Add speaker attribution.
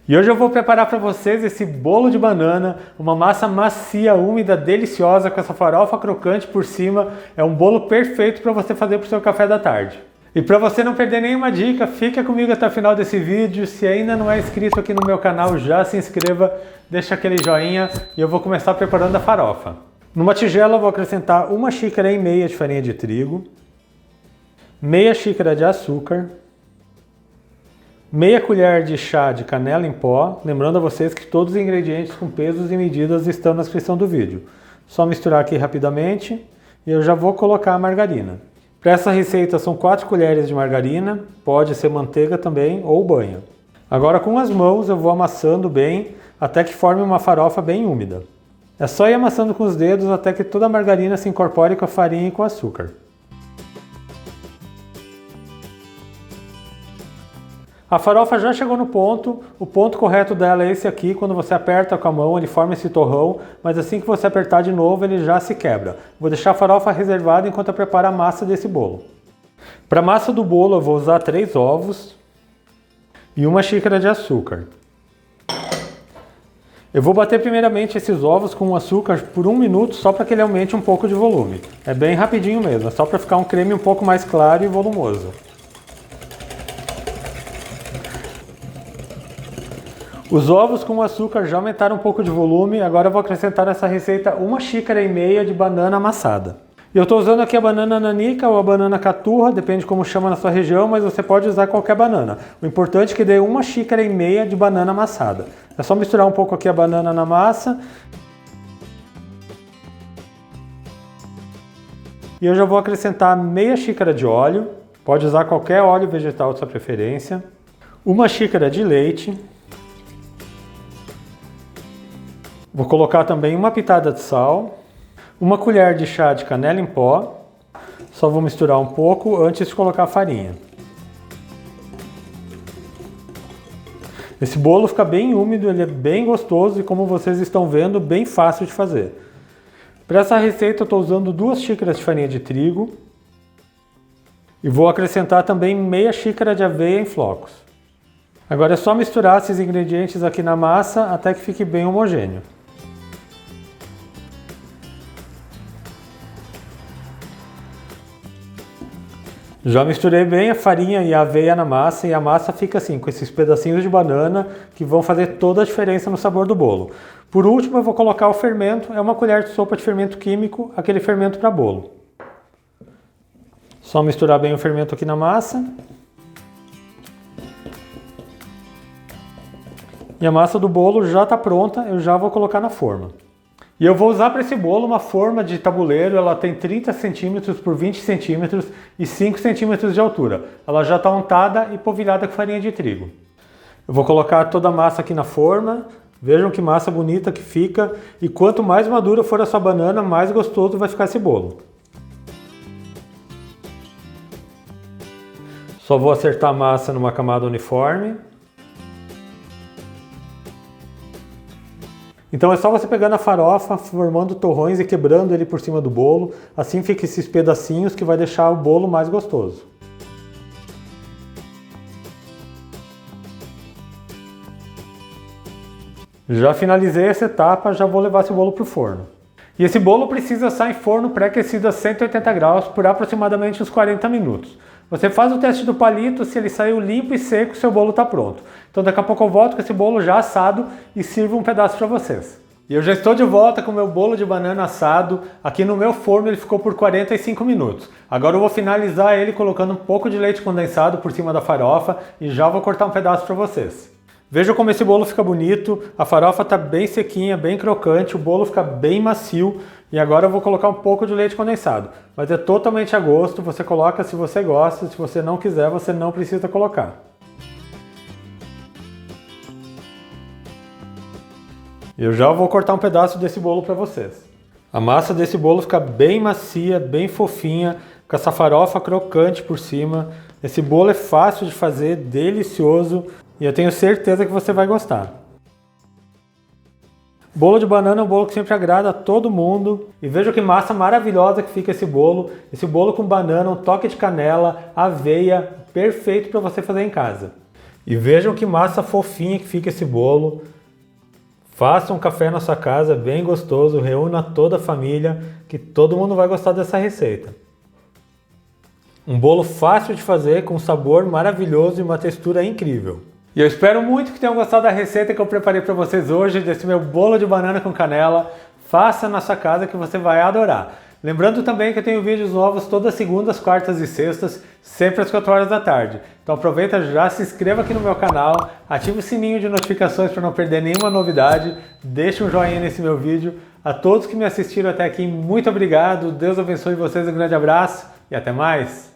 Speaker 1: E hoje eu vou preparar para vocês esse bolo de banana, uma massa macia, úmida, deliciosa, com essa farofa crocante por cima. É um bolo perfeito para você fazer para o seu café da tarde. E para você não perder nenhuma dica, fica comigo até o final desse vídeo. Se ainda não é inscrito aqui no meu canal, já se inscreva, deixa aquele joinha e eu vou começar preparando a farofa. Numa tigela eu vou acrescentar 1,5 xícaras de farinha de trigo, meia xícara de açúcar, meia colher de chá de canela em pó, lembrando a vocês que todos os ingredientes com pesos e medidas estão na descrição do vídeo. Só misturar aqui rapidamente e eu já vou colocar a margarina. Para essa receita são 4 colheres de margarina, pode ser manteiga também ou banha. Agora com as mãos eu vou amassando bem até que forme uma farofa bem úmida. É só ir amassando com os dedos até que toda a margarina se incorpore com a farinha e com o açúcar. A farofa já chegou no ponto, o ponto correto dela é esse aqui, quando você aperta com a mão ele forma esse torrão, mas assim que você apertar de novo ele já se quebra. Vou deixar a farofa reservada enquanto eu preparo a massa desse bolo. Para a massa do bolo eu vou usar 3 ovos e 1 xícara de açúcar. Eu vou bater primeiramente esses ovos com o açúcar por 1 minuto só para que ele aumente um pouco de volume. É bem rapidinho mesmo, é só para ficar um creme um pouco mais claro e volumoso. Os ovos com o açúcar já aumentaram um pouco de volume, agora eu vou acrescentar nessa receita 1,5 xícaras de banana amassada. Eu estou usando aqui a banana nanica ou a banana caturra, depende como chama na sua região, mas você pode usar qualquer banana. O importante é que dê 1,5 xícaras de banana amassada. É só misturar um pouco aqui a banana na massa. E eu já vou acrescentar meia xícara de óleo, pode usar qualquer óleo vegetal de sua preferência. 1 xícara de leite. Vou colocar também uma pitada de sal, 1 colher de chá de canela em pó, só vou misturar um pouco antes de colocar a farinha. Esse bolo fica bem úmido, ele é bem gostoso e como vocês estão vendo, bem fácil de fazer. Para essa receita eu estou usando 2 xícaras de farinha de trigo e vou acrescentar também meia xícara de aveia em flocos. Agora é só misturar esses ingredientes aqui na massa até que fique bem homogêneo. Já misturei bem a farinha e a aveia na massa e a massa fica assim, com esses pedacinhos de banana que vão fazer toda a diferença no sabor do bolo. Por último eu vou colocar o fermento, é 1 colher de sopa de fermento químico, aquele fermento para bolo. Só misturar bem o fermento aqui na massa. E a massa do bolo já está pronta, eu já vou colocar na forma. E eu vou usar para esse bolo uma forma de tabuleiro, ela tem 30 cm por 20 cm e 5 cm de altura. Ela já está untada e polvilhada com farinha de trigo. Eu vou colocar toda a massa aqui na forma, vejam que massa bonita que fica, e quanto mais madura for a sua banana, mais gostoso vai ficar esse bolo. Só vou acertar a massa numa camada uniforme. Então é só você pegando a farofa, formando torrões e quebrando ele por cima do bolo, assim fica esses pedacinhos que vai deixar o bolo mais gostoso. Já finalizei essa etapa, já vou levar esse bolo para o forno. E esse bolo precisa assar em forno pré-aquecido a 180 graus por aproximadamente uns 40 minutos. Você faz o teste do palito, se ele saiu limpo e seco, seu bolo está pronto. Então daqui a pouco eu volto com esse bolo já assado e sirvo um pedaço para vocês. E eu já estou de volta com o meu bolo de banana assado. Aqui no meu forno ele ficou por 45 minutos. Agora eu vou finalizar ele colocando um pouco de leite condensado por cima da farofa e já vou cortar um pedaço para vocês. Veja como esse bolo fica bonito, a farofa está bem sequinha, bem crocante, o bolo fica bem macio. E agora eu vou colocar um pouco de leite condensado, mas é totalmente a gosto, você coloca se você gosta, se você não quiser, você não precisa colocar. Eu já vou cortar um pedaço desse bolo para vocês. A massa desse bolo fica bem macia, bem fofinha, com essa farofa crocante por cima. Esse bolo é fácil de fazer, delicioso e eu tenho certeza que você vai gostar. Bolo de banana é um bolo que sempre agrada a todo mundo. E veja que massa maravilhosa que fica esse bolo. Esse bolo com banana, um toque de canela, aveia, perfeito para você fazer em casa. E vejam que massa fofinha que fica esse bolo. Faça um café na sua casa, bem gostoso, reúna toda a família, que todo mundo vai gostar dessa receita. Um bolo fácil de fazer, com um sabor maravilhoso e uma textura incrível. E eu espero muito que tenham gostado da receita que eu preparei para vocês hoje, desse meu bolo de banana com canela. Faça na sua casa que você vai adorar. Lembrando também que eu tenho vídeos novos todas segundas, quartas e sextas, sempre às 4 horas da tarde. Então aproveita, já se inscreva aqui no meu canal, ative o sininho de notificações para não perder nenhuma novidade, deixe um joinha nesse meu vídeo. A todos que me assistiram até aqui, muito obrigado, Deus abençoe vocês, um grande abraço e até mais!